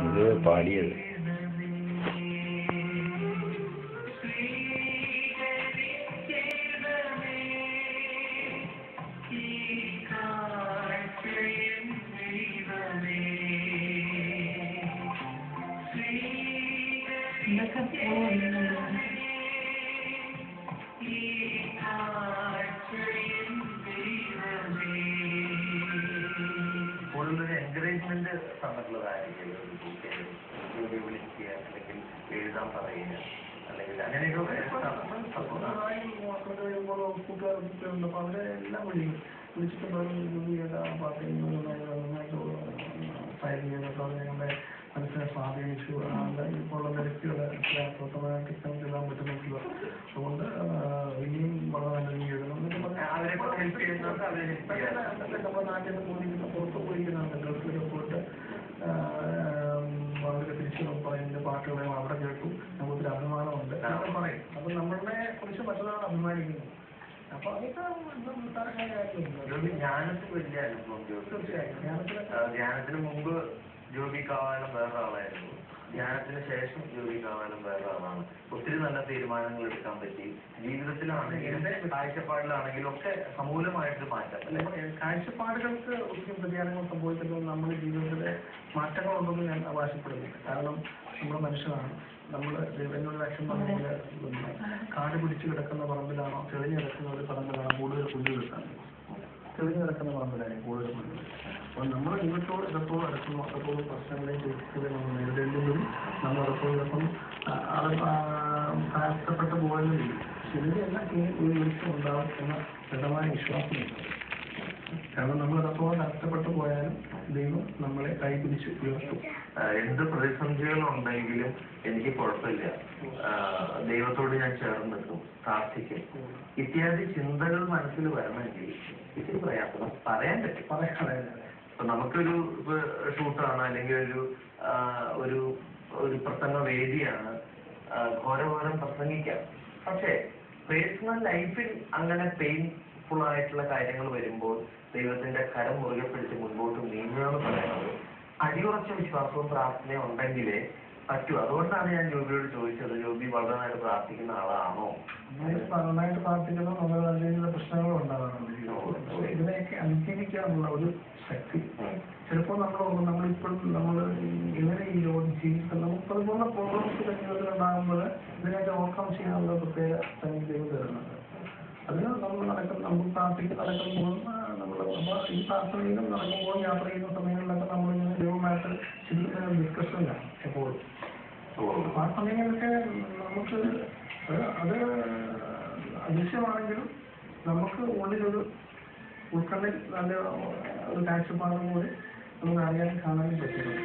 ഇത് പാടിയത് കൂടുതലൊരു എൻകറേജ്മെന്റ് തന്നിട്ടുള്ളതായിരിക്കും വിളിക്കുക അല്ലെങ്കിൽ എഴുതാൻ പറയുക അല്ലെങ്കിൽ അങ്ങനെയൊക്കെ കൂട്ടുകാരുണ്ട്. അപ്പൊ അവരെ എല്ലാം വിളിച്ചിട്ട് പാട്ട് ഫയൽ ചെയ്യുന്നപ്പോൾ അത് ഞങ്ങളുടെ മനസ്സിനെ സ്വാധീനിച്ചു. ഇപ്പോൾ ഉള്ള വ്യക്തികളെ സ്വന്തമായിട്ട് എഴുതാൻ പറ്റുന്നില്ല. അതുകൊണ്ട് ഇനിയും വളരെ നല്ല രീതിയിൽ എഴുതണം എന്നൊക്കെ നമ്മുടെ നാട്ടിൽ നിന്ന് പോയിരിക്കുന്ന പുറത്ത് പോയിരിക്കുന്നുണ്ട്. ഗൾഫിലൊക്കെ പോയിട്ട് അവരൊക്കെ തിരിച്ചു പറയുന്ന പാട്ടുകളെ അവിടെ കേട്ടു. നമുക്കൊരു അഭിമാനമുണ്ട് എന്നൊക്കെ പറയും. അപ്പൊ നമ്മളെ കുറിച്ച് മറ്റൊരാൾ അഭിമാനിക്കുന്നു. അപ്പൊ അതൊക്കെ ധ്യാനത്തിന് വലിയ അനുഭവം. തീർച്ചയായും ധ്യാനത്തിന് മുമ്പ് ജോബി കാവാലം വേറൊരാളായിരുന്നു. ധ്യാനത്തിന് ശേഷം ജോബി കാവാലം വേറൊരാളാണ്. ഒത്തിരി നല്ല തീരുമാനങ്ങൾ എടുക്കാൻ പറ്റി. ജീവിതത്തിലാണെങ്കിലും കാഴ്ചപ്പാടിലാണെങ്കിലും ഒക്കെ സമൂലമായിട്ടൊരു മാറ്റം. കാഴ്ചപ്പാടുകൾക്ക് ഒരിക്കലും വ്യതിയാനങ്ങൾ സംഭവിക്കുന്നത് നമ്മുടെ ജീവിതത്തിലെ മാറ്റങ്ങളുണ്ടെന്ന് ഞാൻ അവകാശപ്പെടുന്നില്ല. കാരണം നമ്മൾ മനുഷ്യരാണ്. നമ്മൾ ദൈവങ്ങളുടെ ലക്ഷ്യം പറഞ്ഞാൽ കാട് പിടിച്ചു കിടക്കുന്ന പറമ്പിലാണോ തെളിഞ്ഞു കിടക്കുന്ന ഒരു പറമ്പിലാണോ കൂടുതൽ പുല്ല് കിട്ടാൻ? തെളിഞ്ഞു കിടക്കുന്ന പറമ്പിലായിരിക്കും കൂടുതൽ പുല്ല്. അപ്പോൾ നമ്മൾ ദൈവത്തോട് എത്രത്തോളം അടുക്കുന്നു അത്രത്തോളം പ്രശ്നങ്ങളെയും പരിസ്ഥിതികളെ നമ്മൾ നേരിടേണ്ടതും നമ്മൾ അത്രത്തോളം കഷ്ടപ്പെട്ട് പോയെന്നില്ല. ഇതിനെല്ലാം ഒരു വെളിച്ചം ഉണ്ടാവും എന്ന ദൃഢമായ വിശ്വാസമുണ്ട്. കാരണം നമ്മൾ എത്രത്തോളം കഷ്ടപ്പെട്ട് പോയാലും ദൈവം നമ്മളെ കൈപിടിച്ച് ഉയർത്തും. എന്ത് പ്രതിസന്ധികളുണ്ടെങ്കിലും എനിക്ക് കുഴപ്പമില്ല, ദൈവത്തോട് ഞാൻ ചേർന്ന് നിൽക്കും, പ്രാർത്ഥിക്കും. ഇത്യാദി ചിന്തകൾ മനസ്സിൽ വരണമെങ്കിൽ ഇത്തിരി പ്രയാസം പറയാൻ പറ്റും. ഇപ്പൊ നമുക്കൊരു ഷൂട്ടാണ് അല്ലെങ്കിൽ ഒരു പ്രസംഗ വേദിയാണ്, ഘോരഘോരം പ്രസംഗിക്കാം. പക്ഷേ പേഴ്സണൽ ലൈഫിൽ അങ്ങനെ പെയിൻഫുൾ ആയിട്ടുള്ള കാര്യങ്ങൾ വരുമ്പോൾ ദൈവത്തിന്റെ കരം മുറുകെ പിടിച്ച് മുൻപോട്ട് നീങ്ങുക എന്ന് പറയുന്നത് അടിയുറച്ച വിശ്വാസവും പ്രാർത്ഥനയും ഉണ്ടെങ്കിലേ പറ്റൂ. അതുകൊണ്ടാണ് ഞാൻ ജോബിയോട് ചോദിച്ചത്, ജോബി വളരെ നന്നായിട്ട് പ്രാർത്ഥിക്കുന്ന ആളാണോ? നന്നായിട്ട് പ്രാർത്ഥിക്കുന്ന നമ്മൾ നല്ല പ്രശ്നങ്ങളും ഉണ്ടാകാറുണ്ട്. ഇതിനെയൊക്കെ അതിജീവിക്കാനുള്ള ഒരു ശക്തി ചിലപ്പോൾ നമ്മളിപ്പോഴും നമ്മൾ എങ്ങനെ ഈ ലോകം ജീവിക്കുന്നത് നമുക്ക് അതുപോലെ പ്രോബ്ലംസ് ജീവിതത്തിലുണ്ടാകുമ്പോൾ ഇതിനെയൊക്കെ ഓവർകം ചെയ്യാനുള്ള പ്രത്യേക ദൈവം തരുന്നുണ്ട്. അതിന് നമ്മൾ പ്രാർത്ഥിക്കുന്ന നടക്കുമ്പോൾ ഈ പ്രാർത്ഥനയിലും നടക്കുമ്പോൾ യാത്ര ചെയ്യുന്ന സമയങ്ങളിലൊക്കെ നമ്മളിങ്ങനെ ദൈവമായിട്ട് ചിന്തിക്കുന്ന ഡിസ്കഷനിലാണ് എപ്പോഴും. ആ സമയങ്ങളിലൊക്കെ നമുക്ക് അത് അദൃശ്യമാണെങ്കിലും നമുക്ക് ഉള്ളിലൊരു ഉൾക്കണ്ണിൽ നല്ല ഒരു കാഴ്ചപ്പാടും കൂടി നമുക്ക് അറിയാനും കാണാനും പറ്റുന്നുണ്ട്.